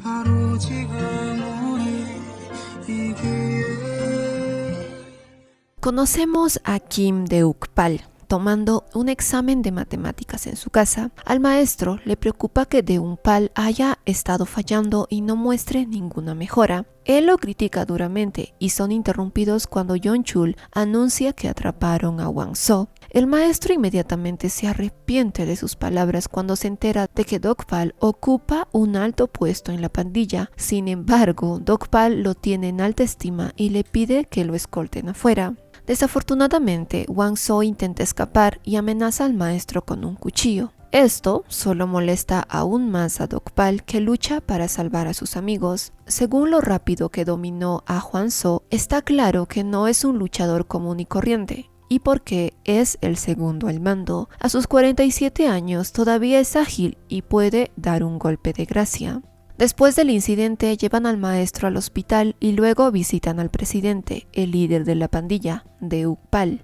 바로 지금 우리 이기에 Conocemos a Kim Deukpal tomando un examen de matemáticas en su casa. Al maestro le preocupa que Deukpal haya estado fallando y no muestre ninguna mejora. Él lo critica duramente y son interrumpidos cuando Yeon-chul anuncia que atraparon a Wang-so. El maestro inmediatamente se arrepiente de sus palabras cuando se entera de que Deukpal ocupa un alto puesto en la pandilla. Sin embargo, Deukpal lo tiene en alta estima y le pide que lo escolten afuera. Desafortunadamente, Wang-so intenta escapar y amenaza al maestro con un cuchillo. Esto solo molesta aún más a Deukpal, que lucha para salvar a sus amigos. Según lo rápido que dominó a Wang-so, está claro que no es un luchador común y corriente. Y porque es el segundo al mando, a sus 47 años todavía es ágil y puede dar un golpe de gracia. Después del incidente llevan al maestro al hospital y luego visitan al presidente, el líder de la pandilla, Deukpal.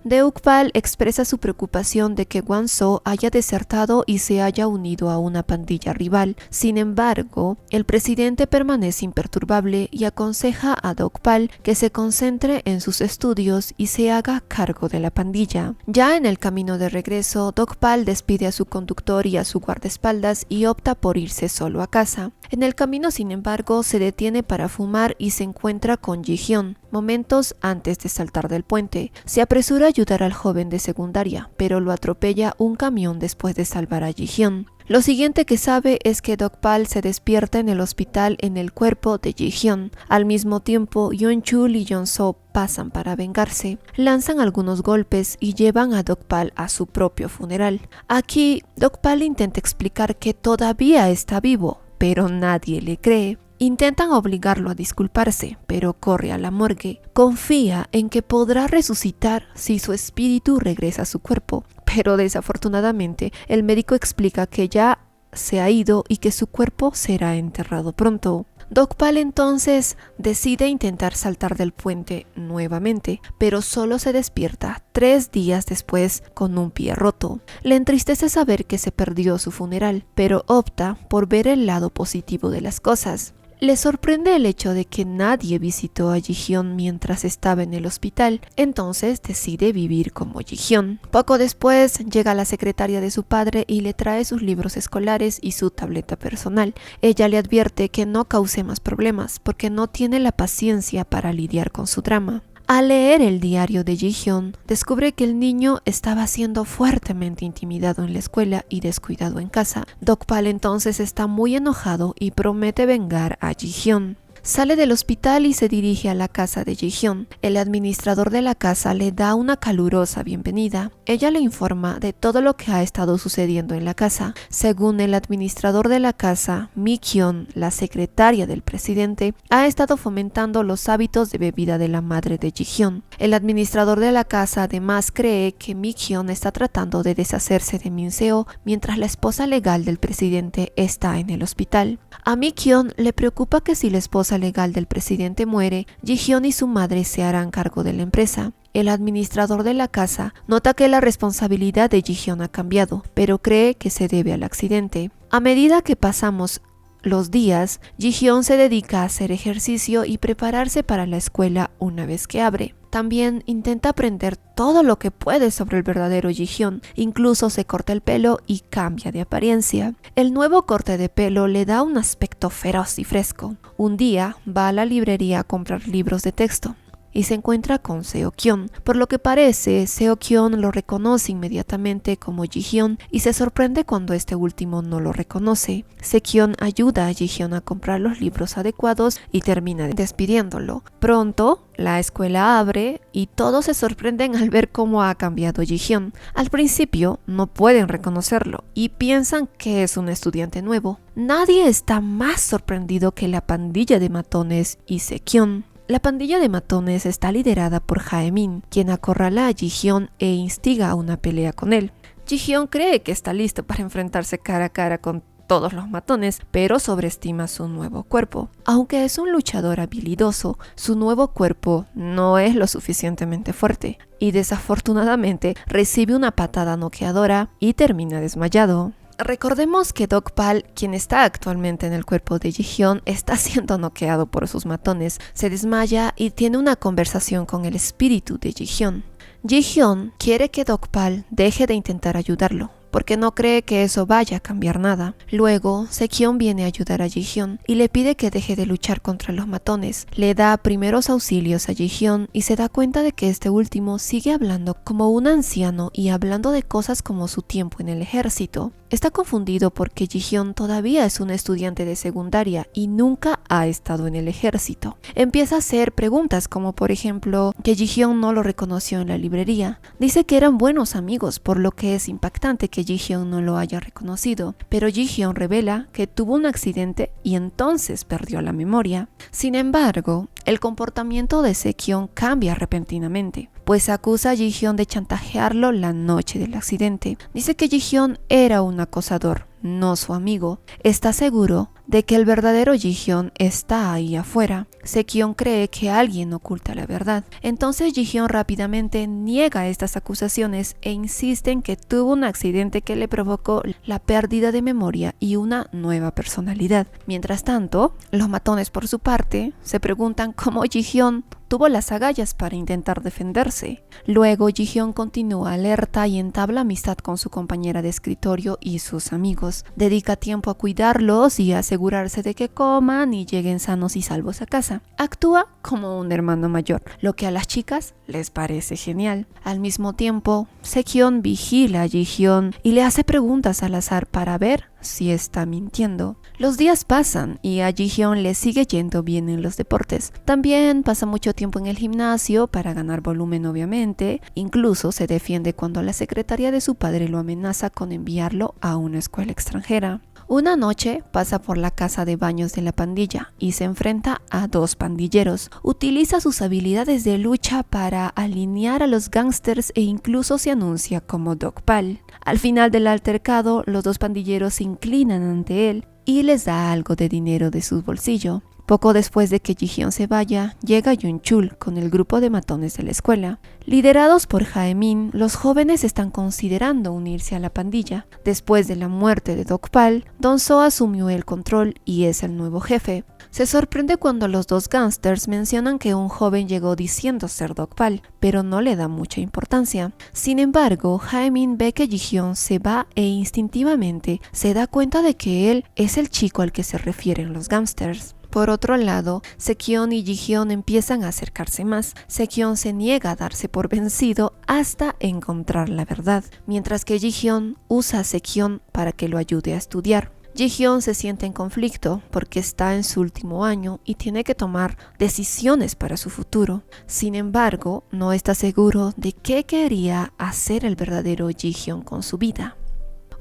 Deukpal expresa su preocupación de que Wang-so haya desertado y se haya unido a una pandilla rival. Sin embargo, el presidente permanece imperturbable y aconseja a Deukpal que se concentre en sus estudios y se haga cargo de la pandilla. Ya en el camino de regreso, Deukpal despide a su conductor y a su guardaespaldas y opta por irse solo a casa. En el camino, sin embargo, se detiene para fumar y se encuentra con Ji-hyun. Momentos antes de saltar del puente, se apresura a ayudar al joven de secundaria, pero lo atropella un camión después de salvar a Ji-hyun. Lo siguiente que sabe es que Deukpal se despierta en el hospital en el cuerpo de Ji-hyun. Al mismo tiempo, Yeon-chul y Yeon-so pasan para vengarse, lanzan algunos golpes y llevan a Deukpal a su propio funeral. Aquí, Deukpal intenta explicar que todavía está vivo, pero nadie le cree. Intentan obligarlo a disculparse, pero corre a la morgue. Confía en que podrá resucitar si su espíritu regresa a su cuerpo, pero desafortunadamente el médico explica que ya se ha ido y que su cuerpo será enterrado pronto. Deukpal entonces decide intentar saltar del puente nuevamente, pero solo se despierta 3 días después con un pie roto. Le entristece saber que se perdió su funeral, pero opta por ver el lado positivo de las cosas. Le sorprende el hecho de que nadie visitó a Ji-hyun mientras estaba en el hospital, entonces decide vivir como Ji-hyun. Poco después llega la secretaria de su padre y le trae sus libros escolares y su tableta personal. Ella le advierte que no cause más problemas porque no tiene la paciencia para lidiar con su drama. Al leer el diario de Ji-hyun, descubre que el niño estaba siendo fuertemente intimidado en la escuela y descuidado en casa. Deukpal entonces está muy enojado y promete vengar a Ji-hyun. Sale del hospital y se dirige a la casa de Ji-hyun. El administrador de la casa le da una calurosa bienvenida. Ella le informa de todo lo que ha estado sucediendo en la casa. Según el administrador de la casa, Mi-kyun, la secretaria del presidente, ha estado fomentando los hábitos de bebida de la madre de Ji-hyun. El administrador de la casa además cree que Mi-kyun está tratando de deshacerse de Min-seo mientras la esposa legal del presidente está en el hospital. A Mi-kyun le preocupa que si la esposa legal del presidente muere, Ji-hyun y su madre se harán cargo de la empresa. El administrador de la casa nota que la responsabilidad de Ji-hyun ha cambiado, pero cree que se debe al accidente. A medida que pasamos los días, Ji-hyun se dedica a hacer ejercicio y prepararse para la escuela una vez que abre. También intenta aprender todo lo que puede sobre el verdadero Ji-hyun, incluso se corta el pelo y cambia de apariencia. El nuevo corte de pelo le da un aspecto feroz y fresco. Un día va a la librería a comprar libros de texto y se encuentra con Seo-kyun. Por lo que parece, Seo-kyun lo reconoce inmediatamente como Ji-hyun y se sorprende cuando este último no lo reconoce. Seo-kyun ayuda a Ji-hyun a comprar los libros adecuados y termina despidiéndolo. Pronto, la escuela abre y todos se sorprenden al ver cómo ha cambiado Ji-hyun. Al principio no pueden reconocerlo y piensan que es un estudiante nuevo. Nadie está más sorprendido que la pandilla de matones y Seo-kyun. La pandilla de matones está liderada por Jaemin, quien acorrala a Ji-hyun e instiga a una pelea con él. Ji-hyun cree que está listo para enfrentarse cara a cara con todos los matones, pero sobreestima su nuevo cuerpo. Aunque es un luchador habilidoso, su nuevo cuerpo no es lo suficientemente fuerte y desafortunadamente recibe una patada noqueadora y termina desmayado. Recordemos que Dokpal, quien está actualmente en el cuerpo de Ji-hyun, está siendo noqueado por sus matones, se desmaya y tiene una conversación con el espíritu de Ji-hyun. Ji-hyun quiere que Dokpal deje de intentar ayudarlo, porque no cree que eso vaya a cambiar nada. Luego, Sekyun viene a ayudar a Ji-hyun y le pide que deje de luchar contra los matones. Le da primeros auxilios a Ji-hyun y se da cuenta de que este último sigue hablando como un anciano y hablando de cosas como su tiempo en el ejército. Está confundido porque Ji-hyun todavía es un estudiante de secundaria y nunca ha estado en el ejército. Empieza a hacer preguntas como por ejemplo que Ji-hyun no lo reconoció en la librería. Dice que eran buenos amigos, por lo que es impactante que Ji-hyun no lo haya reconocido, pero Ji-hyun revela que tuvo un accidente y entonces perdió la memoria. Sin embargo, el comportamiento de Sekyun cambia repentinamente, pues acusa a Ji-hyun de chantajearlo la noche del accidente. Dice que Ji-hyun era un acosador, no su amigo. Está seguro de que el verdadero Ji-hyun está ahí afuera. Sekyun cree que alguien oculta la verdad. Entonces Ji-hyun rápidamente niega estas acusaciones e insiste en que tuvo un accidente que le provocó la pérdida de memoria y una nueva personalidad. Mientras tanto, los matones por su parte se preguntan cómo Ji-hyun tuvo las agallas para intentar defenderse. Luego Ji-hyun continúa alerta y entabla amistad con su compañera de escritorio y sus amigos. Dedica tiempo a cuidarlos y a asegurarse de que coman y lleguen sanos y salvos a casa. Actúa como un hermano mayor, lo que a las chicas les parece genial. Al mismo tiempo, Sekyun vigila a Ji-hyun y le hace preguntas al azar para ver si está mintiendo. Los días pasan y a Ji-hyun le sigue yendo bien en los deportes. También pasa mucho tiempo en el gimnasio para ganar volumen, obviamente. Incluso se defiende cuando la secretaria de su padre lo amenaza con enviarlo a una escuela extranjera. Una noche pasa por la casa de baños de la pandilla y se enfrenta a dos pandilleros. Utiliza sus habilidades de lucha para alinear a los gángsters e incluso se anuncia como Dokpal. Al final del altercado, los dos pandilleros se inclinan ante él y les da algo de dinero de su bolsillo. Poco después de que Ji-hyun se vaya, llega Yun-chul con el grupo de matones de la escuela. Liderados por Jae-min, los jóvenes están considerando unirse a la pandilla. Después de la muerte de Dokpal, Don-soo asumió el control y es el nuevo jefe. Se sorprende cuando los dos gángsters mencionan que un joven llegó diciendo ser Dokpal, pero no le da mucha importancia. Sin embargo, Jae-min ve que Ji-hyun se va e instintivamente se da cuenta de que él es el chico al que se refieren los gángsters. Por otro lado, Sekyun y Ji-hyun empiezan a acercarse más. Sekyun se niega a darse por vencido hasta encontrar la verdad, mientras que Ji-hyun usa a Sekyun para que lo ayude a estudiar. Ji-hyun se siente en conflicto porque está en su último año y tiene que tomar decisiones para su futuro. Sin embargo, no está seguro de qué quería hacer el verdadero Ji-hyun con su vida.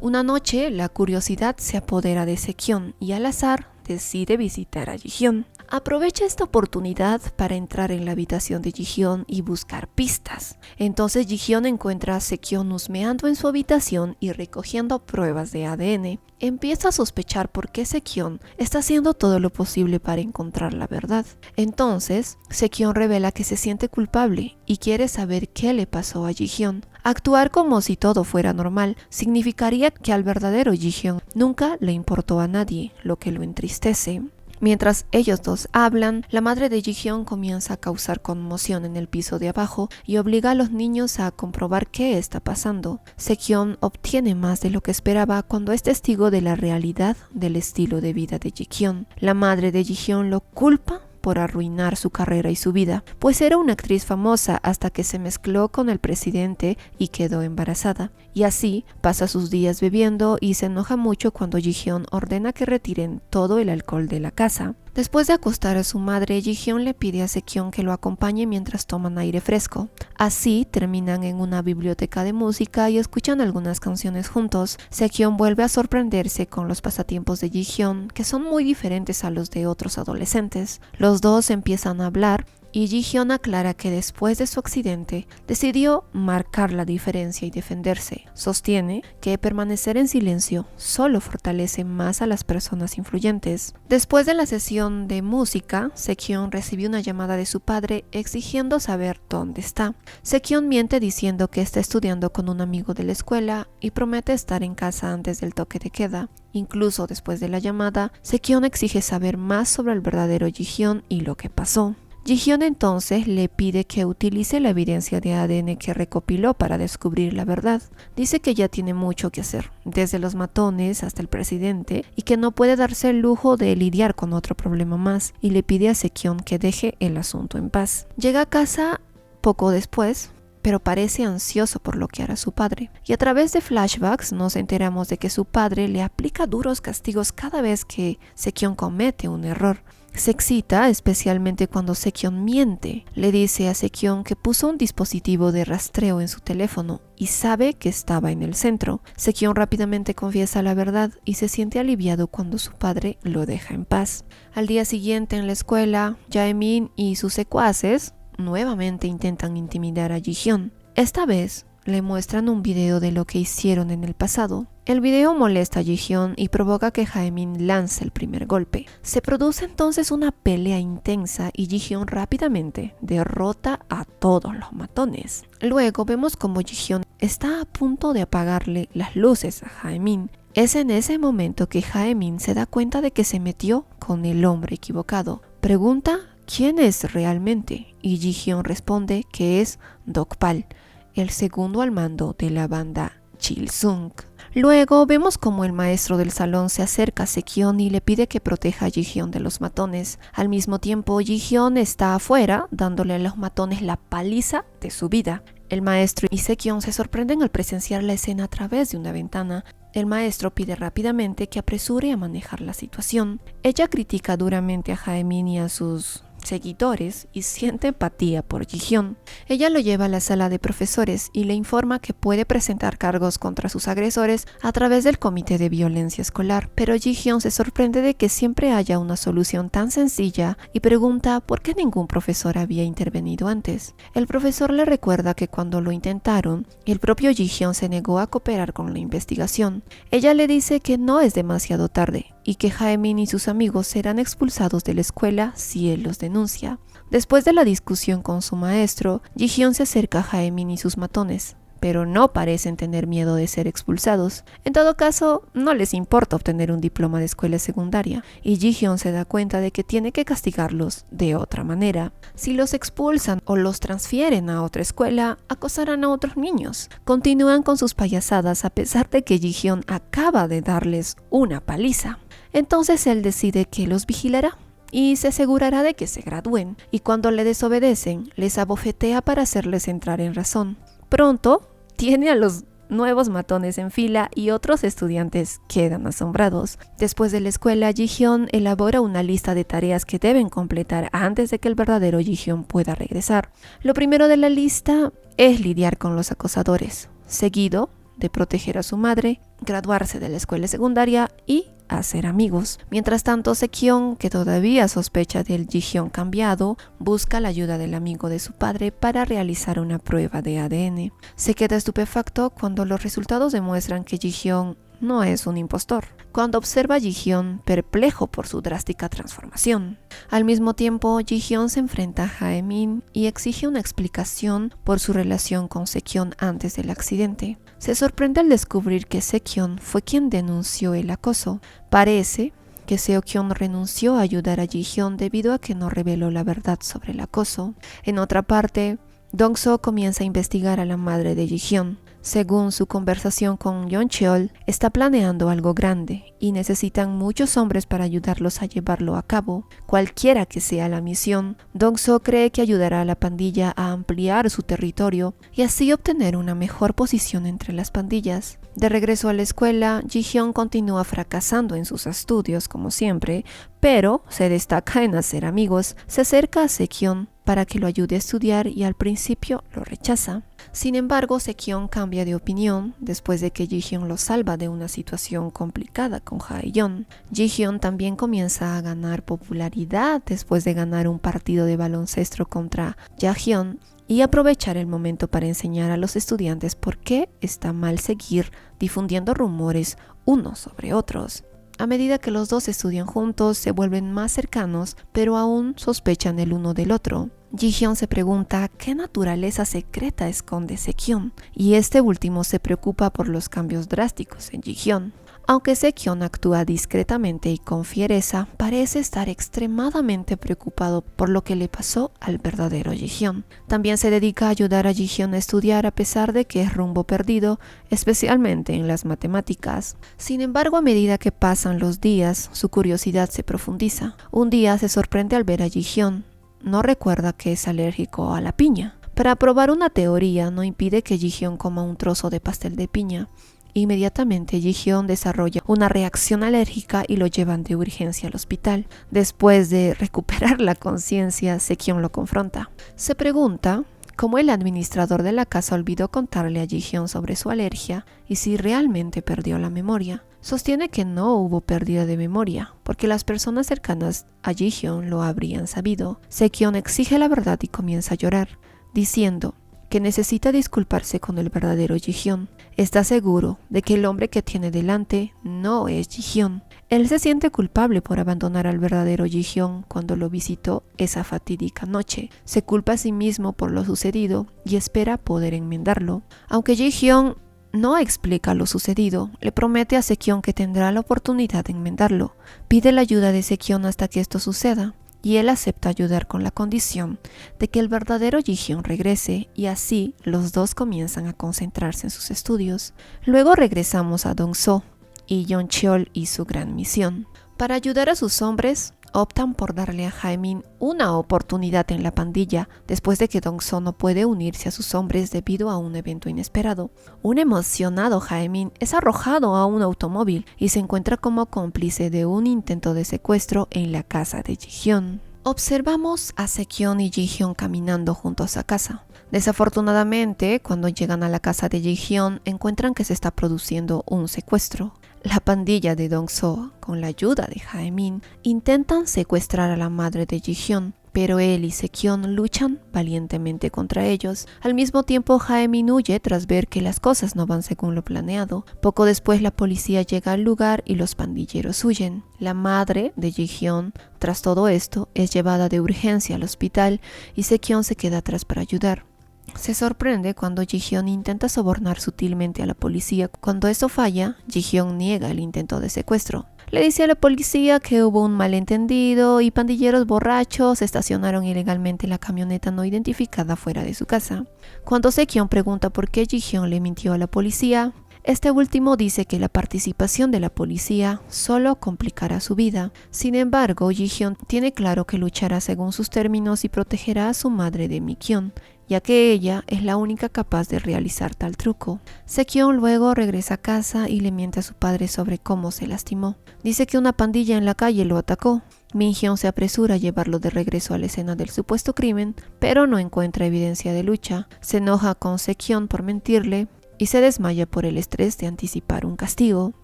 Una noche, la curiosidad se apodera de Sekyun y al azar decide visitar a Ji-hyun. Aprovecha esta oportunidad para entrar en la habitación de Ji-hyun y buscar pistas. Entonces Ji-hyun encuentra a Sekyun husmeando en su habitación y recogiendo pruebas de ADN. Empieza a sospechar por qué Sekyun está haciendo todo lo posible para encontrar la verdad. Entonces, Sekyun revela que se siente culpable y quiere saber qué le pasó a Ji-hyun. Actuar como si todo fuera normal significaría que al verdadero Ji-hyun nunca le importó a nadie, lo que lo entristece. Mientras ellos dos hablan, la madre de Ji-hyun comienza a causar conmoción en el piso de abajo y obliga a los niños a comprobar qué está pasando. Sekyun obtiene más de lo que esperaba cuando es testigo de la realidad del estilo de vida de Ji-hyun. La madre de Ji-hyun lo culpa por arruinar su carrera y su vida, pues era una actriz famosa hasta que se mezcló con el presidente y quedó embarazada. Y así pasa sus días bebiendo y se enoja mucho cuando Ji-hyun ordena que retiren todo el alcohol de la casa. Después de acostar a su madre, Ji-hyun le pide a Sekyun que lo acompañe mientras toman aire fresco. Así terminan en una biblioteca de música y escuchan algunas canciones juntos. Sekyun vuelve a sorprenderse con los pasatiempos de Ji-hyun, que son muy diferentes a los de otros adolescentes. Los dos empiezan a hablar y Ji-hyun aclara que después de su accidente decidió marcar la diferencia y defenderse. Sostiene que permanecer en silencio solo fortalece más a las personas influyentes. Después de la sesión de música, Sekyun recibió una llamada de su padre exigiendo saber dónde está. Sekyun miente diciendo que está estudiando con un amigo de la escuela y promete estar en casa antes del toque de queda. Incluso después de la llamada, Sekyun exige saber más sobre el verdadero Ji-hyun y lo que pasó. Ji-hyun entonces le pide que utilice la evidencia de ADN que recopiló para descubrir la verdad. Dice que ya tiene mucho que hacer, desde los matones hasta el presidente, y que no puede darse el lujo de lidiar con otro problema más, y le pide a Sekyun que deje el asunto en paz. Llega a casa poco después, pero parece ansioso por lo que hará su padre. Y a través de flashbacks nos enteramos de que su padre le aplica duros castigos cada vez que Sekyun comete un error. Se excita especialmente cuando Sekyun miente. Le dice a Sekyun que puso un dispositivo de rastreo en su teléfono y sabe que estaba en el centro. Sekyun rápidamente confiesa la verdad y se siente aliviado cuando su padre lo deja en paz. Al día siguiente en la escuela, Jaemin y sus secuaces nuevamente intentan intimidar a Ji-hyun. Esta vez le muestran un video de lo que hicieron en el pasado. El video molesta a Ji-hyun y provoca que Jaemin lance el primer golpe. Se produce entonces una pelea intensa y Ji-hyun rápidamente derrota a todos los matones. Luego vemos como Ji-hyun está a punto de apagarle las luces a Jaemin. Es en ese momento que Jaemin se da cuenta de que se metió con el hombre equivocado. Pregunta ¿quién es realmente? Y Ji-hyun responde que es Dokpal, el segundo al mando de la banda Chilsung. Luego vemos como el maestro del salón se acerca a Sekyun y le pide que proteja a Ji-hyun de los matones. Al mismo tiempo, Ji-hyun está afuera dándole a los matones la paliza de su vida. El maestro y Sekyun se sorprenden al presenciar la escena a través de una ventana. El maestro pide rápidamente que apresure a manejar la situación. Ella critica duramente a Jaemin y a sus seguidores y siente empatía por Ji-hyun. Ella lo lleva a la sala de profesores y le informa que puede presentar cargos contra sus agresores a través del comité de violencia escolar, pero Ji-hyun se sorprende de que siempre haya una solución tan sencilla y pregunta por qué ningún profesor había intervenido antes. El profesor le recuerda que cuando lo intentaron, el propio Ji-hyun se negó a cooperar con la investigación. Ella le dice que no es demasiado tarde y que Jaemin y sus amigos serán expulsados de la escuela si él los denuncia. Después de la discusión con su maestro, Ji-hyun se acerca a Jaemin y sus matones, pero no parecen tener miedo de ser expulsados. En todo caso, no les importa obtener un diploma de escuela secundaria, y Ji-hyun se da cuenta de que tiene que castigarlos de otra manera. Si los expulsan o los transfieren a otra escuela, acosarán a otros niños. Continúan con sus payasadas a pesar de que Ji-hyun acaba de darles una paliza. Entonces él decide que los vigilará y se asegurará de que se gradúen, y cuando le desobedecen, les abofetea para hacerles entrar en razón. Pronto, tiene a los nuevos matones en fila y otros estudiantes quedan asombrados. Después de la escuela, Ji-hyun elabora una lista de tareas que deben completar antes de que el verdadero Ji-hyun pueda regresar. Lo primero de la lista es lidiar con los acosadores, seguido de proteger a su madre, graduarse de la escuela secundaria y hacer amigos. Mientras tanto, Sekyun, que todavía sospecha del Ji-hyun cambiado, busca la ayuda del amigo de su padre para realizar una prueba de ADN. Se queda estupefacto cuando los resultados demuestran que Ji-hyun no es un impostor, cuando observa a Ji-hyun perplejo por su drástica transformación. Al mismo tiempo, Ji-hyun se enfrenta a Jaemin y exige una explicación por su relación con Sekyun antes del accidente. Se sorprende al descubrir que Sekyun fue quien denunció el acoso. Parece que Seokyeon renunció a ayudar a Ji-hyun debido a que no reveló la verdad sobre el acoso. En otra parte, Dong-soo comienza a investigar a la madre de Ji-hyun. Según su conversación con Yeon-cheol, está planeando algo grande y necesitan muchos hombres para ayudarlos a llevarlo a cabo. Cualquiera que sea la misión, Dong-soo cree que ayudará a la pandilla a ampliar su territorio y así obtener una mejor posición entre las pandillas. De regreso a la escuela, Ji-hyun continúa fracasando en sus estudios como siempre, pero se destaca en hacer amigos. Se acerca a Sekyun para que lo ayude a estudiar y al principio lo rechaza. Sin embargo, Sekyung cambia de opinión después de que Ji-hyun lo salva de una situación complicada con Hae-yeon. Ji-hyun también comienza a ganar popularidad después de ganar un partido de baloncesto contra Ja-hyun y aprovechar el momento para enseñar a los estudiantes por qué está mal seguir difundiendo rumores unos sobre otros. A medida que los dos estudian juntos, se vuelven más cercanos, pero aún sospechan el uno del otro. Ji-hyun se pregunta qué naturaleza secreta esconde Sekyung, y este último se preocupa por los cambios drásticos en Ji-hyun. Aunque Sekyung actúa discretamente y con fiereza, parece estar extremadamente preocupado por lo que le pasó al verdadero Ji-hyun. También se dedica a ayudar a Ji-hyun a estudiar a pesar de que es rumbo perdido, especialmente en las matemáticas. Sin embargo, a medida que pasan los días, su curiosidad se profundiza. Un día se sorprende al ver a Ji-hyun. No recuerda que es alérgico a la piña. Para probar una teoría, no impide que Ji-hyun coma un trozo de pastel de piña. Inmediatamente Ji-hyun desarrolla una reacción alérgica y lo llevan de urgencia al hospital. Después de recuperar la conciencia, Sekyung lo confronta. Se pregunta cómo el administrador de la casa olvidó contarle a Ji-hyun sobre su alergia y si realmente perdió la memoria. Sostiene que no hubo pérdida de memoria, porque las personas cercanas a Ji-hyun lo habrían sabido. Sekyung exige la verdad y comienza a llorar, diciendo que necesita disculparse con el verdadero Ji-hyun. Está seguro de que el hombre que tiene delante no es Ji-hyun. Él se siente culpable por abandonar al verdadero Ji-hyun cuando lo visitó esa fatídica noche. Se culpa a sí mismo por lo sucedido y espera poder enmendarlo. Aunque Ji-hyun no explica lo sucedido, le promete a Sekyung que tendrá la oportunidad de enmendarlo. Pide la ayuda de Sekyung hasta que esto suceda, y él acepta ayudar con la condición de que el verdadero Ji-hyun regrese, y así los dos comienzan a concentrarse en sus estudios. Luego regresamos a Dong-so y Yeon-cheol y su gran misión. Para ayudar a sus hombres, optan por darle a Jaemin una oportunidad en la pandilla después de que Dong-so no puede unirse a sus hombres debido a un evento inesperado. Un emocionado Jaemin es arrojado a un automóvil y se encuentra como cómplice de un intento de secuestro en la casa de Ji-hyun. Observamos a Sekyung y Ji-hyun caminando juntos a casa. Desafortunadamente, cuando llegan a la casa de Ji-hyun, encuentran que se está produciendo un secuestro. La pandilla de Dong-so, con la ayuda de Jaemin, intentan secuestrar a la madre de Ji-hyun, pero él y Sekyung luchan valientemente contra ellos. Al mismo tiempo, Jaemin huye tras ver que las cosas no van según lo planeado. Poco después, la policía llega al lugar y los pandilleros huyen. La madre de Ji-hyun, tras todo esto, es llevada de urgencia al hospital y Sekyung se queda atrás para ayudar. Se sorprende cuando Ji-hyun intenta sobornar sutilmente a la policía. Cuando eso falla, Ji-hyun niega el intento de secuestro. Le dice a la policía que hubo un malentendido y pandilleros borrachos estacionaron ilegalmente la camioneta no identificada fuera de su casa. Cuando Sekyung pregunta por qué Ji-hyun le mintió a la policía, este último dice que la participación de la policía solo complicará su vida. Sin embargo, Ji-hyun tiene claro que luchará según sus términos y protegerá a su madre de Mi-kyun, ya que ella es la única capaz de realizar tal truco. Sekyung luego regresa a casa y le miente a su padre sobre cómo se lastimó. Dice que una pandilla en la calle lo atacó. Min-hyun se apresura a llevarlo de regreso a la escena del supuesto crimen, pero no encuentra evidencia de lucha. Se enoja con Sekyung por mentirle y se desmaya por el estrés de anticipar un castigo.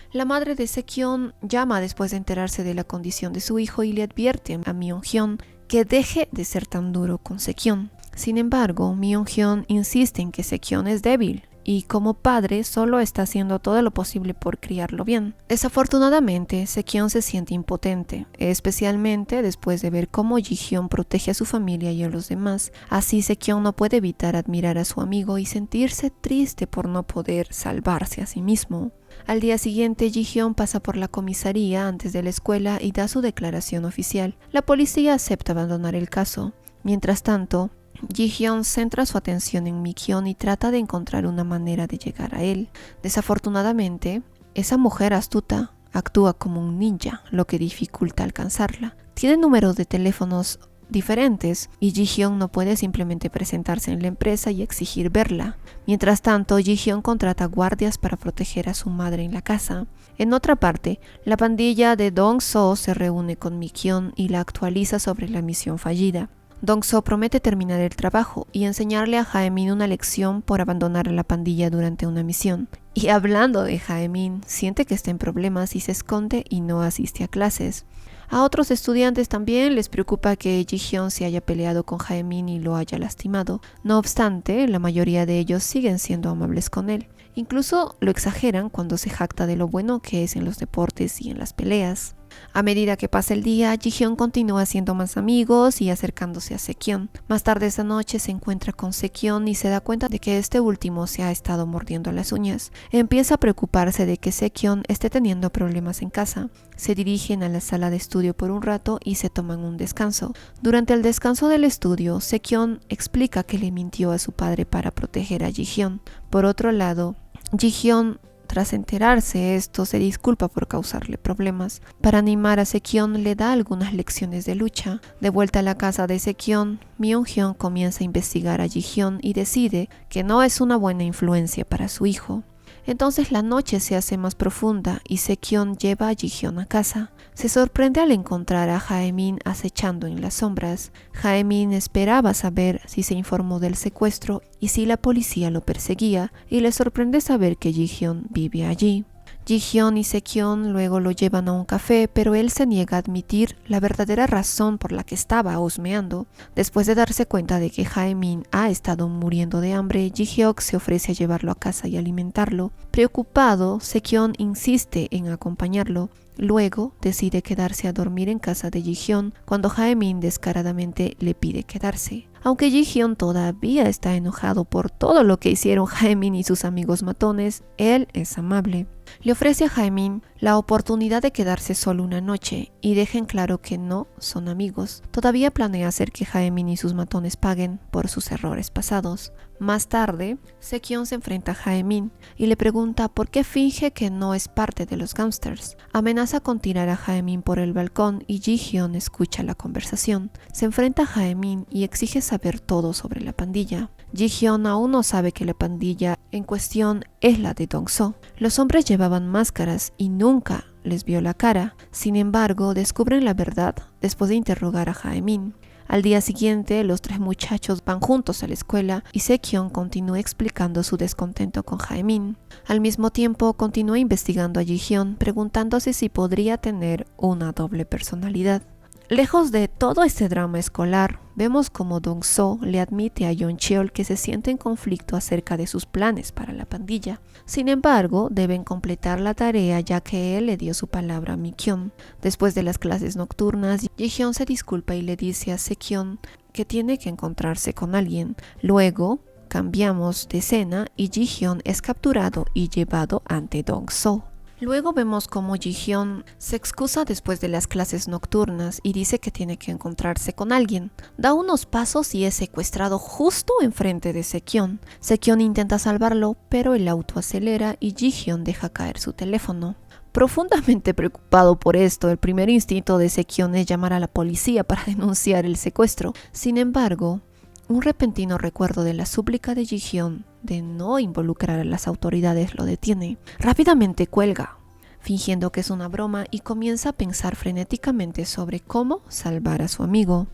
La madre de Sekyung llama después de enterarse de la condición de su hijo y le advierte a Mi-hyun que deje de ser tan duro con Sekyung. Sin embargo, Mi-hyun insiste en que Sekyung es débil y como padre solo está haciendo todo lo posible por criarlo bien. Desafortunadamente, Sekyung se siente impotente, especialmente después de ver cómo Ji-hyun protege a su familia y a los demás. Así Sekyung no puede evitar admirar a su amigo y sentirse triste por no poder salvarse a sí mismo. Al día siguiente, Ji-hyun pasa por la comisaría antes de la escuela y da su declaración oficial. La policía acepta abandonar el caso. Mientras tanto, Ji-hyun centra su atención en Mi-kyun y trata de encontrar una manera de llegar a él. Desafortunadamente, esa mujer astuta actúa como un ninja, lo que dificulta alcanzarla. Tiene números de teléfonos diferentes y Ji-hyun no puede simplemente presentarse en la empresa y exigir verla. Mientras tanto, Ji-hyun contrata guardias para proteger a su madre en la casa. En otra parte, la pandilla de Dong-so se reúne con Mi-kyun y la actualiza sobre la misión fallida. Dong-soo promete terminar el trabajo y enseñarle a Jae-min una lección por abandonar a la pandilla durante una misión. Y hablando de Jae-min, siente que está en problemas y se esconde y no asiste a clases. A otros estudiantes también les preocupa que Ji-hyun se haya peleado con Jae-min y lo haya lastimado. No obstante, la mayoría de ellos siguen siendo amables con él. Incluso lo exageran cuando se jacta de lo bueno que es en los deportes y en las peleas. A medida que pasa el día, Ji-hyun continúa haciendo más amigos y acercándose a Seo-kyun. Más tarde esa noche se encuentra con Seo-kyun y se da cuenta de que este último se ha estado mordiendo las uñas. Empieza a preocuparse de que Seo-kyun esté teniendo problemas en casa. Se dirigen a la sala de estudio por un rato y se toman un descanso. Durante el descanso del estudio, Seo-kyun explica que le mintió a su padre para proteger a Ji-hyun. Por otro lado, Ji-hyun, tras enterarse esto, se disculpa por causarle problemas. Para animar a Seo-kyun, le da algunas lecciones de lucha. De vuelta a la casa de Seo-kyun, Myung-hyun comienza a investigar a Ji-hyun y decide que no es una buena influencia para su hijo. Entonces la noche se hace más profunda y Seo-kyun lleva a Ji-hyun a casa. Se sorprende al encontrar a Jae-min acechando en las sombras. Jae-min esperaba saber si se informó del secuestro y si la policía lo perseguía, y le sorprende saber que Ji-hyun vive allí. Ji-hyun y Seo-kyun luego lo llevan a un café, pero él se niega a admitir la verdadera razón por la que estaba husmeando. Después de darse cuenta de que Jae-min ha estado muriendo de hambre, Ji-hyuk se ofrece a llevarlo a casa y alimentarlo. Preocupado, Seo-kyun insiste en acompañarlo. Luego decide quedarse a dormir en casa de Ji-hyun cuando Jae-min descaradamente le pide quedarse. Aunque Ji-hyun todavía está enojado por todo lo que hicieron Jae-min y sus amigos matones, él es amable. Le ofrece a Jae-min la oportunidad de quedarse solo una noche y deja en claro que no son amigos. Todavía planea hacer que Jae-min y sus matones paguen por sus errores pasados. Más tarde, Seo-kyun se enfrenta a Jae-min y le pregunta por qué finge que no es parte de los gangsters. Amenaza con tirar a Jae-min por el balcón y Ji-hyun escucha la conversación. Se enfrenta a Jae-min y exige saber todo sobre la pandilla. Ji-hyun aún no sabe que la pandilla en cuestión es la de Dong-soo. Los hombres llevaban máscaras y nunca les vio la cara. Sin embargo, descubren la verdad después de interrogar a Jae-min. Al día siguiente, los tres muchachos van juntos a la escuela y Seo-kyun continúa explicando su descontento con Jae-min. Al mismo tiempo, continúa investigando a Ji-hyun, preguntándose si podría tener una doble personalidad. Lejos de todo este drama escolar, vemos como Dong-soo le admite a Yeon-cheol que se siente en conflicto acerca de sus planes para la pandilla. Sin embargo, deben completar la tarea ya que él le dio su palabra a Mi-kyun. Después de las clases nocturnas, Ji-hyun se disculpa y le dice a Seo-kyun que tiene que encontrarse con alguien. Luego, cambiamos de escena y Ji-hyun es capturado y llevado ante Dong-soo. Luego vemos cómo Ji-hyun se excusa después de las clases nocturnas y dice que tiene que encontrarse con alguien. Da unos pasos y es secuestrado justo enfrente de Seo-kyun. Seo-kyun intenta salvarlo, pero el auto acelera y Ji-hyun deja caer su teléfono. Profundamente preocupado por esto, el primer instinto de Seo-kyun es llamar a la policía para denunciar el secuestro. Sin embargo, un repentino recuerdo de la súplica de Ji-hyun de no involucrar a las autoridades lo detiene. Rápidamente cuelga, fingiendo que es una broma, y comienza a pensar frenéticamente sobre cómo salvar a su amigo.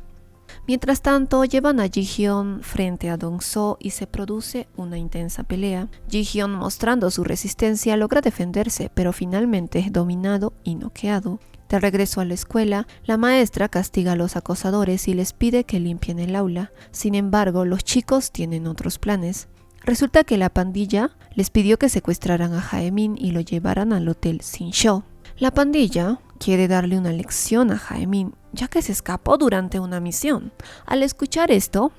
Mientras tanto, llevan a Ji-hyun frente a Dong-soo y se produce una intensa pelea. Ji-hyun, mostrando su resistencia, logra defenderse, pero finalmente es dominado y noqueado. De regreso a la escuela, la maestra castiga a los acosadores y les pide que limpien el aula. Sin embargo, los chicos tienen otros planes. Resulta que la pandilla les pidió que secuestraran a Jae-min y lo llevaran al hotel Sinsho. La pandilla quiere darle una lección a Jae-min, ya que se escapó durante una misión. Al escuchar esto,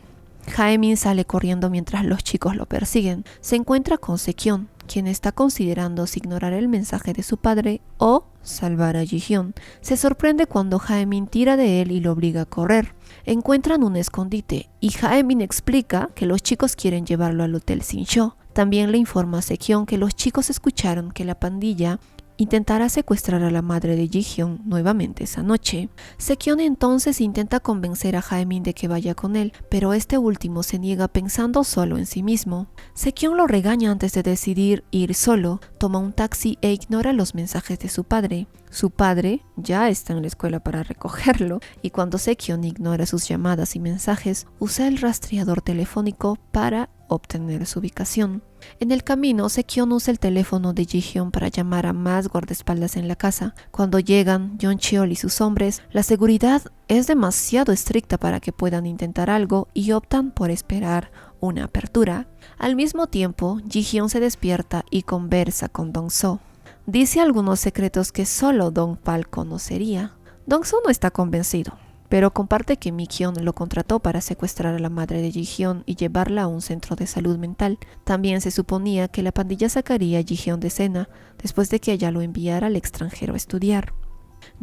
Jae-min sale corriendo mientras los chicos lo persiguen. Se encuentra con Seo-kyun, quien está considerando si ignorar el mensaje de su padre o salvar a Ji-hyun. Se sorprende cuando Jae-min tira de él y lo obliga a correr. Encuentran un escondite y Jae-min explica que los chicos quieren llevarlo al hotel Sinsho. También le informa a Seo-kyun que los chicos escucharon que la pandilla intentará secuestrar a la madre de Ji-hyun nuevamente esa noche. Seo-kyun entonces intenta convencer a Jae-min de que vaya con él, pero este último se niega pensando solo en sí mismo. Seo-kyun lo regaña antes de decidir ir solo, toma un taxi e ignora los mensajes de su padre. Su padre ya está en la escuela para recogerlo y cuando Seokyeon ignora sus llamadas y mensajes, usa el rastreador telefónico para obtener su ubicación. En el camino, Seokyeon usa el teléfono de Ji-hyun para llamar a más guardaespaldas en la casa. Cuando llegan Yeon Cheol y sus hombres, la seguridad es demasiado estricta para que puedan intentar algo y optan por esperar una apertura. Al mismo tiempo, Ji-hyun se despierta y conversa con Dong-soo. Dice algunos secretos que solo Dong-pal conocería. Dong-soo no está convencido, pero comparte que Mi-kyun lo contrató para secuestrar a la madre de Ji-hyun y llevarla a un centro de salud mental. También se suponía que la pandilla sacaría a Ji-hyun de escena después de que ella lo enviara al extranjero a estudiar.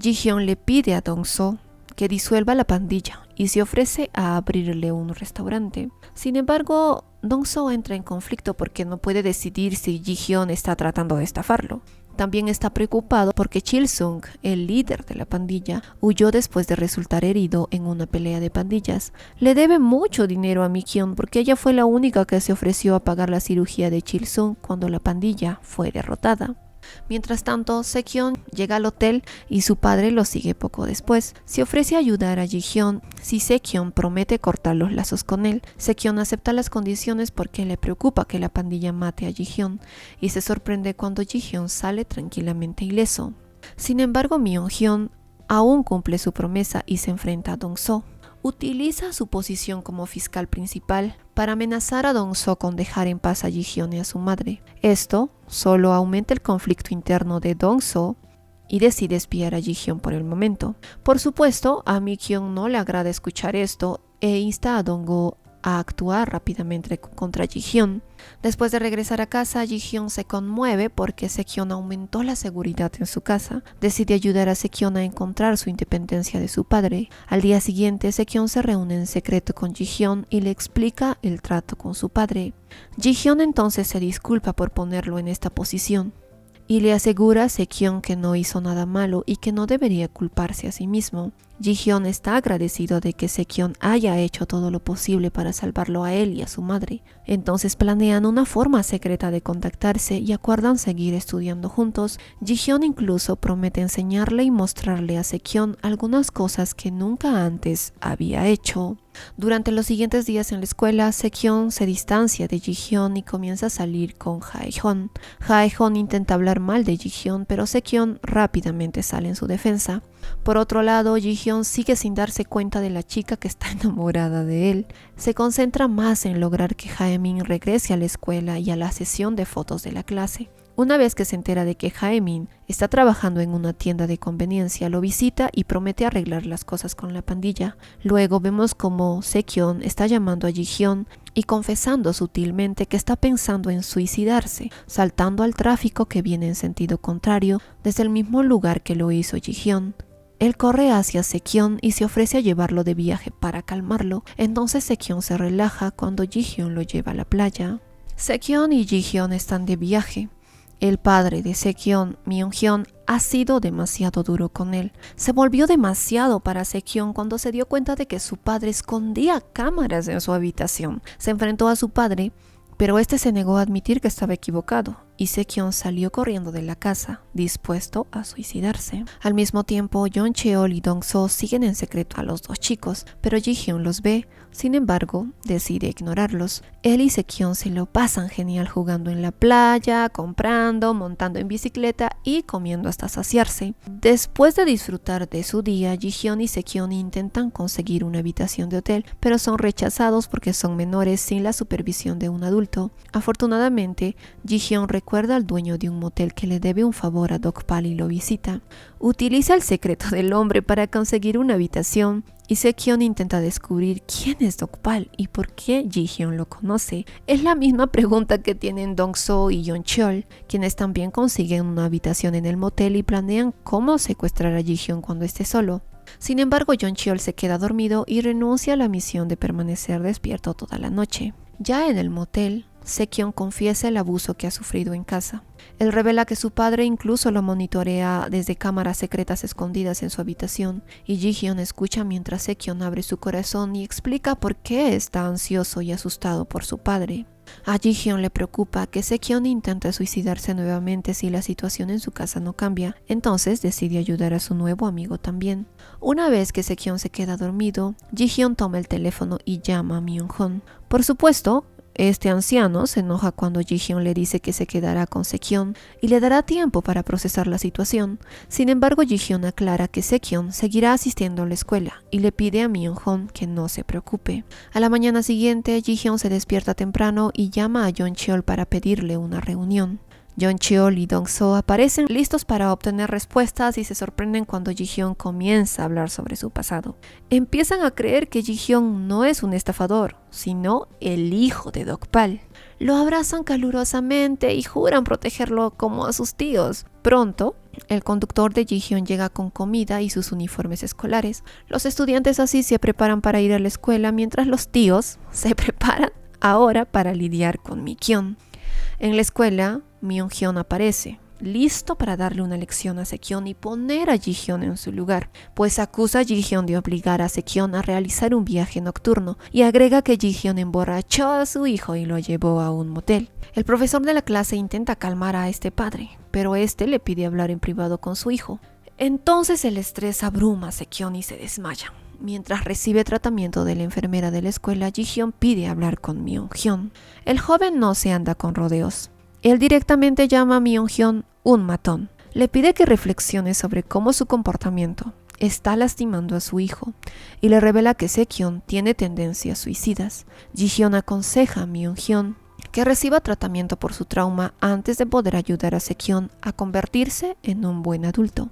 Ji-hyun le pide a Dong-soo que disuelva la pandilla y se ofrece a abrirle un restaurante. Sin embargo, Dong-soo entra en conflicto porque no puede decidir si Ji-hyun está tratando de estafarlo. También está preocupado porque Chil-sung, el líder de la pandilla, huyó después de resultar herido en una pelea de pandillas. Le debe mucho dinero a Mi-kyun porque ella fue la única que se ofreció a pagar la cirugía de Chil-sung cuando la pandilla fue derrotada. Mientras tanto, Seokyeon llega al hotel y su padre lo sigue poco después. Se ofrece a ayudar a Ji-hyun si Seokyeon promete cortar los lazos con él. Seokyeon acepta las condiciones porque le preocupa que la pandilla mate a Ji-hyun y se sorprende cuando Ji-hyun sale tranquilamente ileso. Sin embargo, Myung-hyun aún cumple su promesa y se enfrenta a Dong-soo. Utiliza su posición como fiscal principal para amenazar a Dong-soo con dejar en paz a Ji-hyun y a su madre. Esto solo aumenta el conflicto interno de Dong-soo y decide espiar a Ji-hyun por el momento. Por supuesto, a Mi-kyun no le agrada escuchar esto e insta a Dong-go a actuar rápidamente contra Ji-hyun. Después de regresar a casa, Ji-hyun se conmueve porque Seokyeon aumentó la seguridad en su casa. Decide ayudar a Seokyeon a encontrar su independencia de su padre. Al día siguiente, Seokyeon se reúne en secreto con Ji-hyun y le explica el trato con su padre. Ji-hyun entonces se disculpa por ponerlo en esta posición y le asegura a Seokyeon que no hizo nada malo y que no debería culparse a sí mismo. Ji-hyun está agradecido de que Seokyeon haya hecho todo lo posible para salvarlo a él y a su madre. Entonces planean una forma secreta de contactarse y acuerdan seguir estudiando juntos. Ji-hyun incluso promete enseñarle y mostrarle a Seokyeon algunas cosas que nunca antes había hecho. Durante los siguientes días en la escuela, Seokyeon se distancia de Ji-hyun y comienza a salir con Jae-hyun. Jae-hyun intenta hablar mal de Ji-hyun, pero Seokyeon rápidamente sale en su defensa. Por otro lado, Ji-hyun sigue sin darse cuenta de la chica que está enamorada de él. Se concentra más en lograr que Jae-min regrese a la escuela y a la sesión de fotos de la clase. Una vez que se entera de que Jae-min está trabajando en una tienda de conveniencia, lo visita y promete arreglar las cosas con la pandilla. Luego vemos como Seokyeon está llamando a Ji-hyun y confesando sutilmente que está pensando en suicidarse, saltando al tráfico que viene en sentido contrario desde el mismo lugar que lo hizo Ji-hyun. Él corre hacia Seokyeon y se ofrece a llevarlo de viaje para calmarlo. Entonces Seokyeon se relaja cuando Ji-hyun lo lleva a la playa. Seokyeon y Ji-hyun están de viaje. El padre de Seokyeon, Myung-hyun, ha sido demasiado duro con él. Se volvió demasiado para Seokyeon cuando se dio cuenta de que su padre escondía cámaras en su habitación. Se enfrentó a su padre, pero este se negó a admitir que estaba equivocado y Seokyeon salió corriendo de la casa, dispuesto a suicidarse. Al mismo tiempo, Yeon Cheol y Dong-soo siguen en secreto a los dos chicos, pero Ji-hyun los ve. Sin embargo, decide ignorarlos. Él y Seokyeon se lo pasan genial jugando en la playa, comprando, montando en bicicleta y comiendo hasta saciarse. Después de disfrutar de su día, Ji-hyun y Seokyeon intentan conseguir una habitación de hotel, pero son rechazados porque son menores sin la supervisión de un adulto. Afortunadamente, Ji-hyun recuerda al dueño de un motel que le debe un favor a Dong-pal y lo visita. Utiliza el secreto del hombre para conseguir una habitación y Seokyeon intenta descubrir quién es Dong-pal y por qué Ji-hyun lo conoce. Es la misma pregunta que tienen Dong-soo y Yeon Cheol, quienes también consiguen una habitación en el motel y planean cómo secuestrar a Ji-hyun cuando esté solo. Sin embargo, Yeon Cheol se queda dormido y renuncia a la misión de permanecer despierto toda la noche. Ya en el motel, Seokyeon confiesa el abuso que ha sufrido en casa. Él revela que su padre incluso lo monitorea desde cámaras secretas escondidas en su habitación, y Ji-hyun escucha mientras Seokyeon abre su corazón y explica por qué está ansioso y asustado por su padre. A Ji-hyun le preocupa que Sekyun intente suicidarse nuevamente si la situación en su casa no cambia, entonces decide ayudar a su nuevo amigo también. Una vez que Sekyun se queda dormido, Ji-hyun toma el teléfono y llama a Myung-hun. Por supuesto, este anciano se enoja cuando Ji-hyun le dice que se quedará con Sekyun y le dará tiempo para procesar la situación. Sin embargo, Ji-hyun aclara que Sekyun seguirá asistiendo a la escuela y le pide a Myung-hun que no se preocupe. A la mañana siguiente, Ji-hyun se despierta temprano y llama a Yeon-cheol para pedirle una reunión. Yeon-cheol y Dong-so aparecen listos para obtener respuestas y se sorprenden cuando Ji-hyun comienza a hablar sobre su pasado. Empiezan a creer que Ji-hyun no es un estafador, sino el hijo de Dokpal. Lo abrazan calurosamente y juran protegerlo como a sus tíos. Pronto, el conductor de Ji-hyun llega con comida y sus uniformes escolares. Los estudiantes así se preparan para ir a la escuela mientras los tíos se preparan ahora para lidiar con Mi-kyun. En la escuela, Myung-hyun aparece, listo para darle una lección a Sekyun y poner a Ji-hyun en su lugar, pues acusa a Ji-hyun de obligar a Sekyun a realizar un viaje nocturno y agrega que Ji-hyun emborrachó a su hijo y lo llevó a un motel. El profesor de la clase intenta calmar a este padre, pero este le pide hablar en privado con su hijo. Entonces el estrés abruma a Sekyun y se desmaya. Mientras recibe tratamiento de la enfermera de la escuela, Ji-hyun pide hablar con Myung-hyun. El joven no se anda con rodeos. Él directamente llama a Myung-hyun un matón. Le pide que reflexione sobre cómo su comportamiento está lastimando a su hijo y le revela que Sekyun tiene tendencias suicidas. Ji-hyun aconseja a Myung-hyun que reciba tratamiento por su trauma antes de poder ayudar a Sekyun a convertirse en un buen adulto.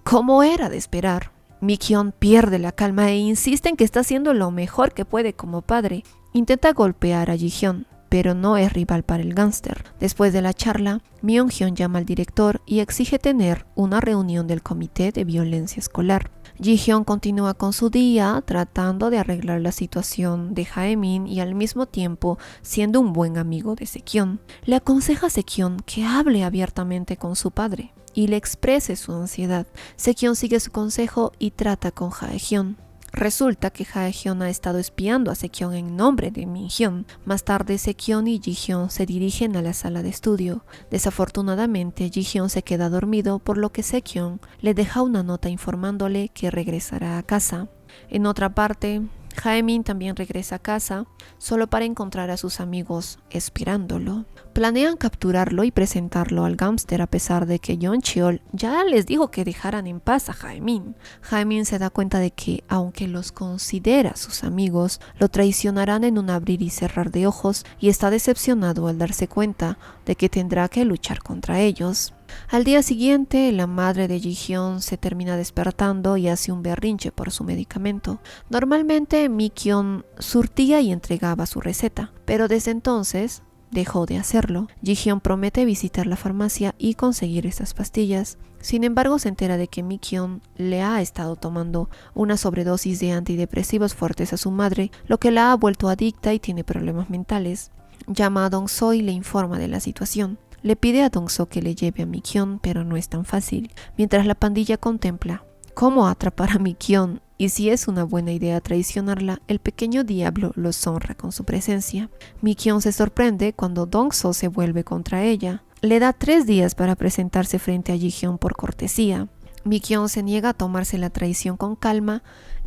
Como era de esperar, Mi-kyun pierde la calma e insiste en que está haciendo lo mejor que puede como padre. Intenta golpear a Ji-hyun, pero no es rival para el gángster. Después de la charla, Myung-hyun llama al director y exige tener una reunión del comité de violencia escolar. Ji-hyun continúa con su día tratando de arreglar la situación de Jae-min y al mismo tiempo siendo un buen amigo de Sekyun. Le aconseja a Sekyun que hable abiertamente con su padre y le exprese su ansiedad. Sekyun sigue su consejo y trata con Jae-hyun. Resulta que Jae-hyun ha estado espiando a Sekyun en nombre de Min-hyun. Más tarde, Sekyun y Ji-hyun se dirigen a la sala de estudio. Desafortunadamente, Ji-hyun se queda dormido, por lo que Sekyun le deja una nota informándole que regresará a casa. En otra parte, Jae-min también regresa a casa, solo para encontrar a sus amigos esperándolo. Planean capturarlo y presentarlo al gángster a pesar de que Yeon-cheol ya les dijo que dejaran en paz a Jae-min. Jae-min se da cuenta de que, aunque los considera sus amigos, lo traicionarán en un abrir y cerrar de ojos y está decepcionado al darse cuenta de que tendrá que luchar contra ellos. Al día siguiente, la madre de Ji-hyun se termina despertando y hace un berrinche por su medicamento. Normalmente, Mi-kyun surtía y entregaba su receta, pero desde entonces dejó de hacerlo. Ji-hyun promete visitar la farmacia y conseguir estas pastillas. Sin embargo, se entera de que Mi-kyun le ha estado tomando una sobredosis de antidepresivos fuertes a su madre, lo que la ha vuelto adicta y tiene problemas mentales. Llama a Dong-so y le informa de la situación. Le pide a Dong-so que le lleve a Mi-kyun, pero no es tan fácil. Mientras la pandilla contempla cómo atrapar a Mi-kyun y si es una buena idea traicionarla, el pequeño diablo los honra con su presencia. Mi-kyun se sorprende cuando Dong-so se vuelve contra ella. Le da 3 días para presentarse frente a Ji-hyun por cortesía. Mi-kyun se niega a tomarse la traición con calma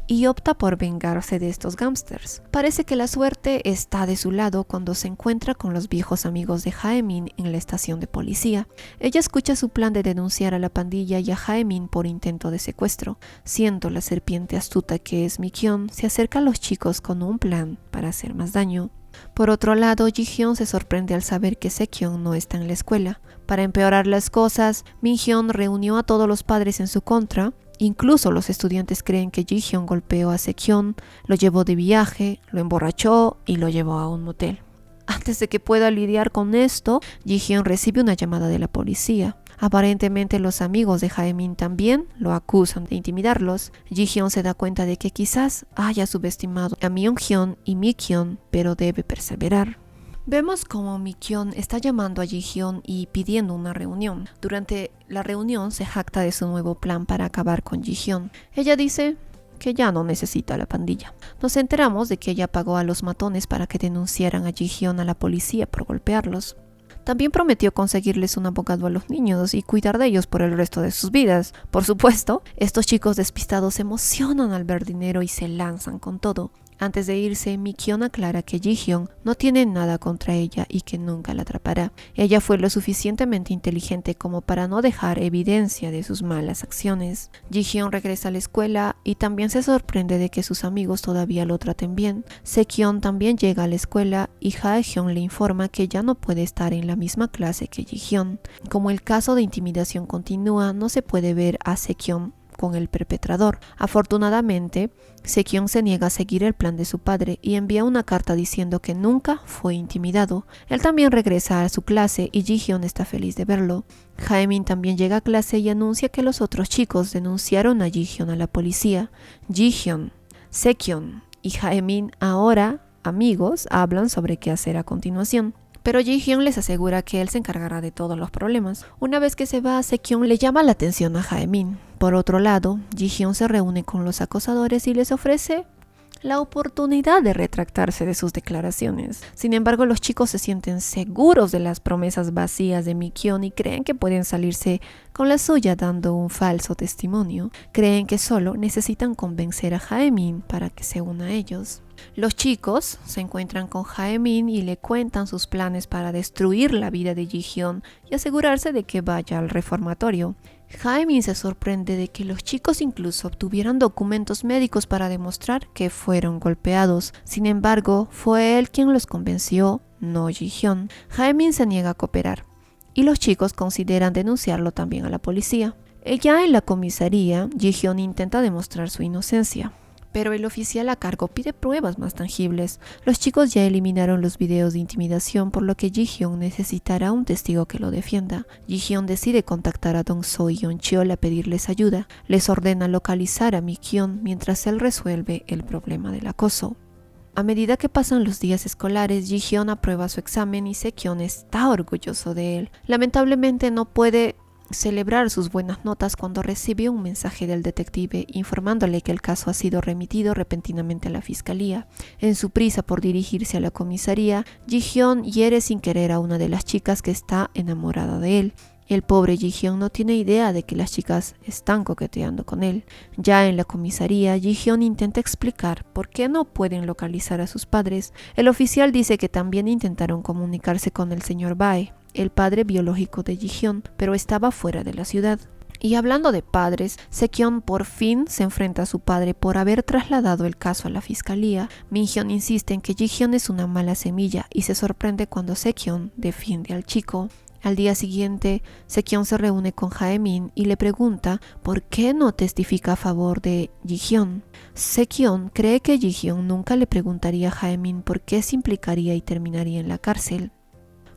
y opta por vengarse de estos gángsters. Parece que la suerte está de su lado cuando se encuentra con los viejos amigos de Jae-min en la estación de policía. Ella escucha su plan de denunciar a la pandilla y a Jae-min por intento de secuestro. Siendo la serpiente astuta que es Mi-kyun, se acerca a los chicos con un plan para hacer más daño. Por otro lado, Ji-hyun se sorprende al saber que Sekyun no está en la escuela. Para empeorar las cosas, Min-hyun reunió a todos los padres en su contra. Incluso los estudiantes creen que Ji-hyun golpeó a Sekyun, lo llevó de viaje, lo emborrachó y lo llevó a un motel. Antes de que pueda lidiar con esto, Ji-hyun recibe una llamada de la policía. Aparentemente los amigos de Jae-min también lo acusan de intimidarlos. Ji-hyun se da cuenta de que quizás haya subestimado a Myung-hyun y Mi-kyun, pero debe perseverar. Vemos como Mi-kyun está llamando a Ji-hyun y pidiendo una reunión. Durante la reunión se jacta de su nuevo plan para acabar con Ji-hyun. Ella dice que ya no necesita la pandilla. Nos enteramos de que ella pagó a los matones para que denunciaran a Ji-hyun a la policía por golpearlos. También prometió conseguirles un abogado a los niños y cuidar de ellos por el resto de sus vidas. Por supuesto, estos chicos despistados se emocionan al ver dinero y se lanzan con todo. Antes de irse, Mi-kyun aclara que Ji-hyun no tiene nada contra ella y que nunca la atrapará. Ella fue lo suficientemente inteligente como para no dejar evidencia de sus malas acciones. Ji-hyun regresa a la escuela y también se sorprende de que sus amigos todavía lo traten bien. Se-kyun también llega a la escuela y Hae-hyun le informa que ya no puede estar en la misma clase que Ji-hyun. Como el caso de intimidación continúa, no se puede ver a Se-kyun con el perpetrador. Afortunadamente, Se-kyun se niega a seguir el plan de su padre y envía una carta diciendo que nunca fue intimidado. Él también regresa a su clase y Ji-hyun está feliz de verlo. Jaemin también llega a clase y anuncia que los otros chicos denunciaron a Ji-hyun a la policía. Ji-hyun, Se-kyun y Jaemin, ahora amigos, hablan sobre qué hacer a continuación. Pero Ji-hyun les asegura que él se encargará de todos los problemas. Una vez que se va, Se-kyun le llama la atención a Jaemin. Por otro lado, Ji-hyun se reúne con los acosadores y les ofrece la oportunidad de retractarse de sus declaraciones. Sin embargo, los chicos se sienten seguros de las promesas vacías de Mi-kyun y creen que pueden salirse con la suya dando un falso testimonio. Creen que solo necesitan convencer a Jaemin para que se una a ellos. Los chicos se encuentran con Jaemin y le cuentan sus planes para destruir la vida de Ji-hyun y asegurarse de que vaya al reformatorio. Jaemin se sorprende de que los chicos incluso obtuvieran documentos médicos para demostrar que fueron golpeados. Sin embargo, fue él quien los convenció, no Ji-hyun. Jaemin se niega a cooperar y los chicos consideran denunciarlo también a la policía. Ya en la comisaría, Ji-hyun intenta demostrar su inocencia, pero el oficial a cargo pide pruebas más tangibles. Los chicos ya eliminaron los videos de intimidación, por lo que Ji-hyun necesitará un testigo que lo defienda. Ji-hyun decide contactar a Dong-soo y Yeon-cheol a pedirles ayuda. Les ordena localizar a Mi-kyun mientras él resuelve el problema del acoso. A medida que pasan los días escolares, Ji-hyun aprueba su examen y Se-kyun está orgulloso de él. Lamentablemente no puede celebrar sus buenas notas cuando recibe un mensaje del detective informándole que el caso ha sido remitido repentinamente a la fiscalía. En su prisa por dirigirse a la comisaría, Ji-hyun hiere sin querer a una de las chicas que está enamorada de él. El pobre Ji-hyun no tiene idea de que las chicas están coqueteando con él. Ya en la comisaría, Ji-hyun intenta explicar por qué no pueden localizar a sus padres. El oficial dice que también intentaron comunicarse con el señor Bae, el padre biológico de Ji-hyun, pero estaba fuera de la ciudad. Y hablando de padres, Se-kyun por fin se enfrenta a su padre por haber trasladado el caso a la fiscalía. Min-hyun insiste en que Ji-hyun es una mala semilla y se sorprende cuando Se-kyun defiende al chico. Al día siguiente, Se-kyun se reúne con Jaemin y le pregunta por qué no testifica a favor de Ji-hyun. Se-kyun cree que Ji-hyun nunca le preguntaría a Jaemin por qué se implicaría y terminaría en la cárcel.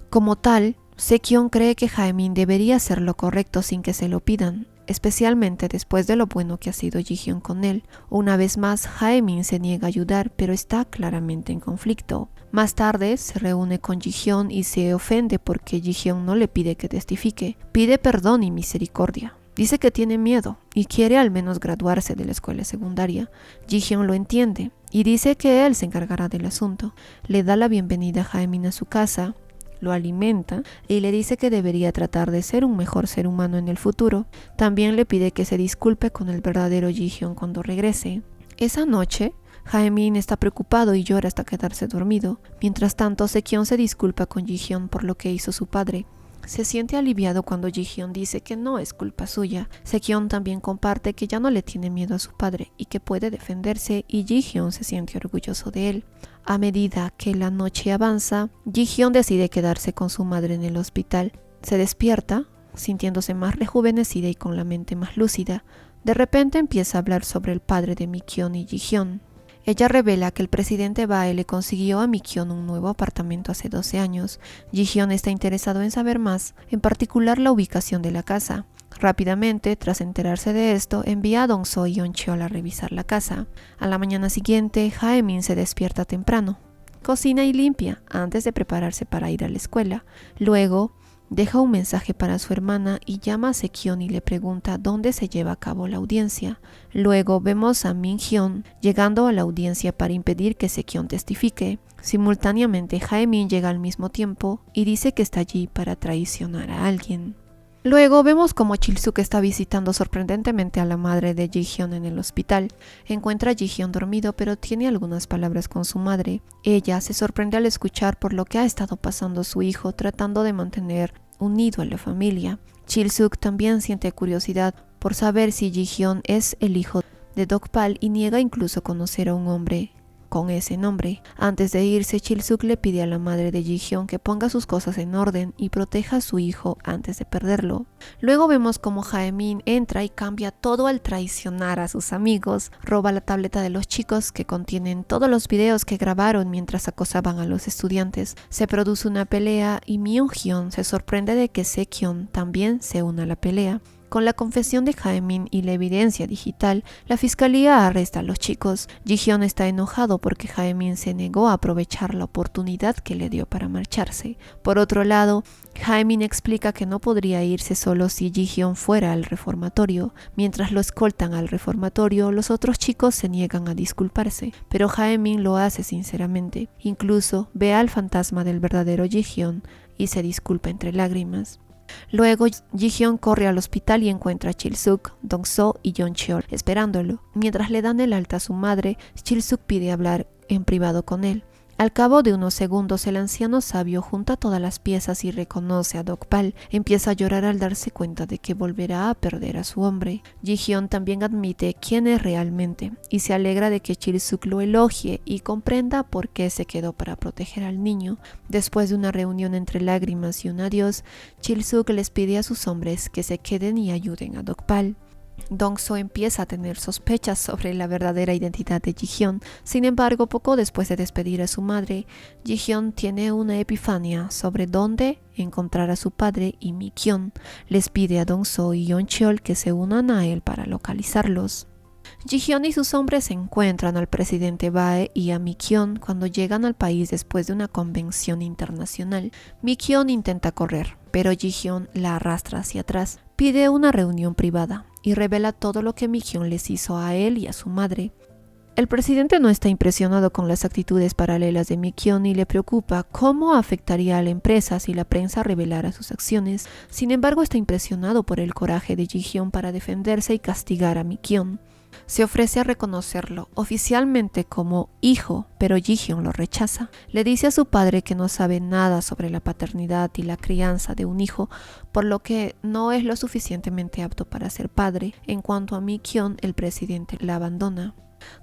Como tal, Se-kyun cree que Jaemin debería hacer lo correcto sin que se lo pidan, especialmente después de lo bueno que ha sido Ji-hyun con él. Una vez más, Jaemin se niega a ayudar, pero está claramente en conflicto. Más tarde, se reúne con Ji-hyun y se ofende porque Ji-hyun no le pide que testifique. Pide perdón y misericordia. Dice que tiene miedo y quiere al menos graduarse de la escuela secundaria. Ji-hyun lo entiende y dice que él se encargará del asunto. Le da la bienvenida a Jaemin a su casa, lo alimenta y le dice que debería tratar de ser un mejor ser humano en el futuro. También le pide que se disculpe con el verdadero Ji-hyun cuando regrese. Esa noche, Jaemin está preocupado y llora hasta quedarse dormido. Mientras tanto, Se-kyun se disculpa con Ji-hyun por lo que hizo su padre. Se siente aliviado cuando Ji-hyun dice que no es culpa suya. Se-kyun también comparte que ya no le tiene miedo a su padre y que puede defenderse, y Ji-hyun se siente orgulloso de él. A medida que la noche avanza, Ji-hyun decide quedarse con su madre en el hospital. Se despierta, sintiéndose más rejuvenecida y con la mente más lúcida. De repente empieza a hablar sobre el padre de Mi-kyun y Ji-hyun. Ella revela que el presidente Bae le consiguió a Mi-kyun un nuevo apartamento hace 12 años. Ji-hyun está interesado en saber más, en particular la ubicación de la casa. Rápidamente, tras enterarse de esto, envía a Dong-soo y Yeon-cheol a revisar la casa. A la mañana siguiente, Jaemin se despierta temprano. Cocina y limpia antes de prepararse para ir a la escuela. Luego, deja un mensaje para su hermana y llama a Seokyeon y le pregunta dónde se lleva a cabo la audiencia. Luego vemos a Min-hyun llegando a la audiencia para impedir que Seokyeon testifique. Simultáneamente, Jae-min llega al mismo tiempo y dice que está allí para traicionar a alguien. Luego vemos como Chil-suk está visitando sorprendentemente a la madre de Ji-hyun en el hospital. Encuentra a Ji-hyun dormido, pero tiene algunas palabras con su madre. Ella se sorprende al escuchar por lo que ha estado pasando su hijo, tratando de mantener unido a la familia. Chil-suk también siente curiosidad por saber si Ji-hyun es el hijo de Dokpal y niega incluso conocer a un hombre con ese nombre. Antes de irse, Chil-suk le pide a la madre de Ji-hyun que ponga sus cosas en orden y proteja a su hijo antes de perderlo. Luego vemos como Jae-min entra y cambia todo al traicionar a sus amigos, roba la tableta de los chicos que contienen todos los videos que grabaron mientras acosaban a los estudiantes. Se produce una pelea y Myung-hyun se sorprende de que Seokyeon también se una a la pelea. Con la confesión de Jae-min y la evidencia digital, la fiscalía arresta a los chicos. Ji-hyun está enojado porque Jae-min se negó a aprovechar la oportunidad que le dio para marcharse. Por otro lado, Jae-min explica que no podría irse solo si Ji-hyun fuera al reformatorio. Mientras lo escoltan al reformatorio, los otros chicos se niegan a disculparse, pero Jae-min lo hace sinceramente. Incluso ve al fantasma del verdadero Ji-hyun y se disculpa entre lágrimas. Luego, Ji-hyun corre al hospital y encuentra a Chil-suk, Dong-soo y Yeon-cheol esperándolo. Mientras le dan el alta a su madre, Chil-suk pide hablar en privado con él. Al cabo de unos segundos, el anciano sabio junta todas las piezas y reconoce a Dokpal. Empieza a llorar al darse cuenta de que volverá a perder a su hombre. Ji-hyun también admite quién es realmente y se alegra de que Chil-suk lo elogie y comprenda por qué se quedó para proteger al niño. Después de una reunión entre lágrimas y un adiós, Chil-suk les pide a sus hombres que se queden y ayuden a Dokpal. Dong-soo empieza a tener sospechas sobre la verdadera identidad de Ji-hyun. Sin embargo, poco después de despedir a su madre, Ji-hyun tiene una epifanía sobre dónde encontrar a su padre y Mi-kyun. Les pide a Dong-soo y Yeon-cheol que se unan a él para localizarlos. Ji-hyun y sus hombres encuentran al presidente Bae y a Mi-kyun cuando llegan al país después de una convención internacional. Mi-kyun intenta correr, pero Ji-hyun la arrastra hacia atrás. Pide una reunión privada y revela todo lo que Mi-kyun les hizo a él y a su madre. El presidente no está impresionado con las actitudes paralelas de Mi-kyun y le preocupa cómo afectaría a la empresa si la prensa revelara sus acciones. Sin embargo, está impresionado por el coraje de Ji-hyun para defenderse y castigar a Mi-kyun. Se ofrece a reconocerlo oficialmente como hijo, pero Ji-hyun lo rechaza. Le dice a su padre que no sabe nada sobre la paternidad y la crianza de un hijo, por lo que no es lo suficientemente apto para ser padre. En cuanto a Mi-kyun, el presidente la abandona.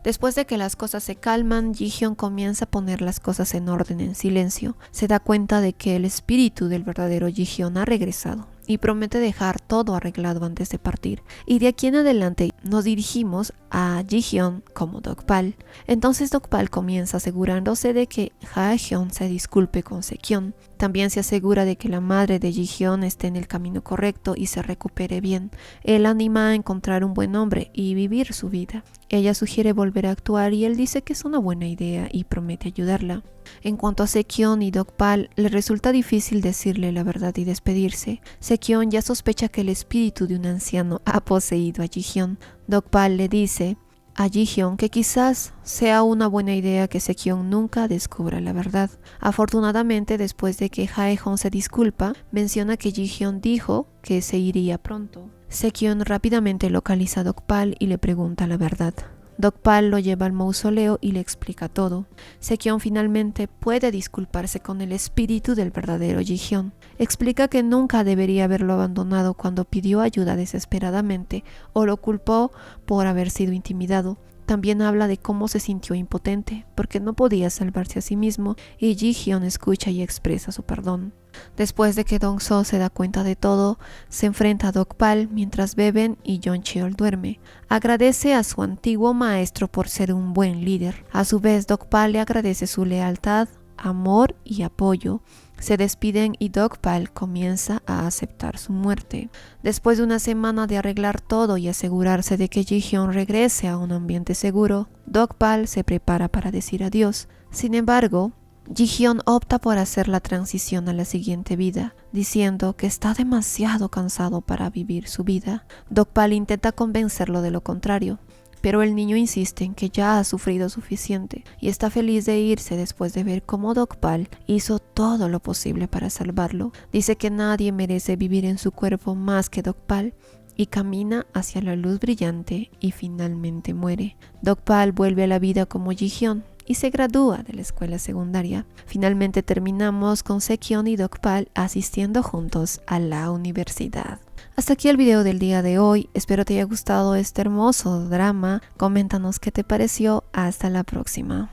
Después de que las cosas se calman, Ji-hyun comienza a poner las cosas en orden en silencio. Se da cuenta de que el espíritu del verdadero Ji-hyun ha regresado y promete dejar todo arreglado antes de partir. Y de aquí en adelante nos dirigimos a Ji-hyun como Dokpal. Entonces Dokpal comienza asegurándose de que Jae-hyun se disculpe con Seokyeon. También se asegura de que la madre de Ji-hyun esté en el camino correcto y se recupere bien. Él anima a encontrar un buen hombre y vivir su vida. Ella sugiere volver a actuar y él dice que es una buena idea y promete ayudarla. En cuanto a Seokyeon y Dokpal, le resulta difícil decirle la verdad y despedirse. Seokyeon ya sospecha que el espíritu de un anciano ha poseído a Ji-hyun. Dokpal le dice a Ji-hyun que quizás sea una buena idea que Seokyeon nunca descubra la verdad. Afortunadamente, después de que Jae-hyun se disculpa, menciona que Ji-hyun dijo que se iría pronto. Seokyeon rápidamente localiza a Dokpal y le pregunta la verdad. Dokpal lo lleva al mausoleo y le explica todo. Seokyeon finalmente puede disculparse con el espíritu del verdadero Ji-hyun. Explica que nunca debería haberlo abandonado cuando pidió ayuda desesperadamente o lo culpó por haber sido intimidado. También habla de cómo se sintió impotente porque no podía salvarse a sí mismo y Ji-hyun escucha y expresa su perdón. Después de que Dong-soo se da cuenta de todo, se enfrenta a Dokpal mientras beben y Yeon-cheol duerme. Agradece a su antiguo maestro por ser un buen líder. A su vez, Dokpal le agradece su lealtad, amor y apoyo. Se despiden y Dokpal comienza a aceptar su muerte. Después de una semana de arreglar todo y asegurarse de que Ji-hyun regrese a un ambiente seguro, Dokpal se prepara para decir adiós. Sin embargo, Ji-hyun opta por hacer la transición a la siguiente vida. diciendo que está demasiado cansado para vivir su vida. Dokpal intenta convencerlo de lo contrario, pero el niño insiste en que ya ha sufrido suficiente y está feliz de irse después de ver cómo Dokpal hizo todo lo posible para salvarlo. Dice que nadie merece vivir en su cuerpo más que Dokpal y camina hacia la luz brillante y finalmente muere. Dokpal vuelve a la vida como Ji-hyun y se gradúa de la escuela secundaria. Finalmente terminamos con Se-kyun y Dokpal asistiendo juntos a la universidad. Hasta aquí el video del día de hoy. Espero te haya gustado este hermoso drama. Coméntanos qué te pareció. Hasta la próxima.